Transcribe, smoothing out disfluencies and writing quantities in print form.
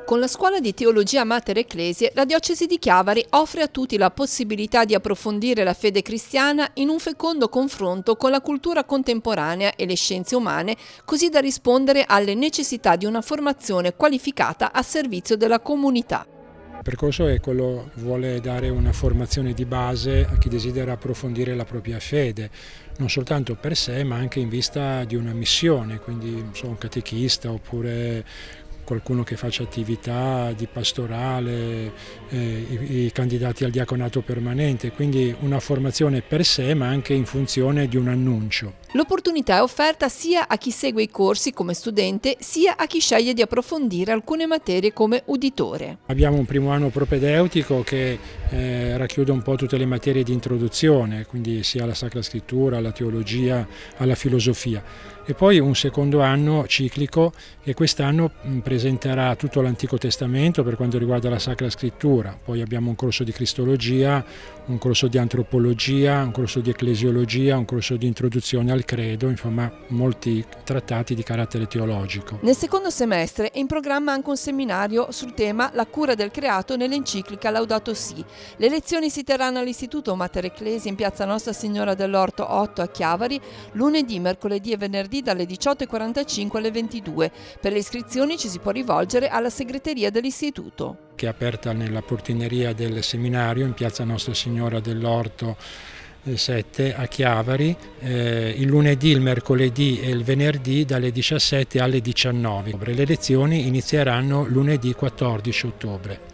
Con la scuola di teologia Mater Ecclesiae, la diocesi di Chiavari offre a tutti la possibilità di approfondire la fede cristiana in un fecondo confronto con la cultura contemporanea e le scienze umane, così da rispondere alle necessità di una formazione qualificata a servizio della comunità. Il percorso è quello che vuole dare una formazione di base a chi desidera approfondire la propria fede, non soltanto per sé ma anche in vista di una missione, quindi un catechista oppure qualcuno che faccia attività di pastorale, i candidati al diaconato permanente, quindi una formazione per sé ma anche in funzione di un annuncio. L'opportunità è offerta sia a chi segue i corsi come studente, sia a chi sceglie di approfondire alcune materie come uditore. Abbiamo un primo anno propedeutico che racchiude un po' tutte le materie di introduzione, quindi sia alla Sacra Scrittura, alla teologia, alla filosofia. E poi un secondo anno ciclico che quest'anno presenterà tutto l'Antico Testamento per quanto riguarda la Sacra Scrittura. Poi abbiamo un corso di Cristologia, un corso di Antropologia, un corso di Ecclesiologia, un corso di Introduzione al Credo, insomma molti trattati di carattere teologico. Nel secondo semestre è in programma anche un seminario sul tema La cura del creato nell'enciclica Laudato Si. Le lezioni si terranno all'Istituto Mater Ecclesiae in piazza Nostra Signora dell'Orto 8 a Chiavari, lunedì, mercoledì e venerdì dalle 18:45 alle 22. Per le iscrizioni ci si può rivolgere alla segreteria dell'Istituto, che è aperta nella portineria del seminario in piazza Nostra Signora dell'Orto 7 a Chiavari, il lunedì, il mercoledì e il venerdì dalle 17 alle 19. Le lezioni inizieranno lunedì 14 ottobre.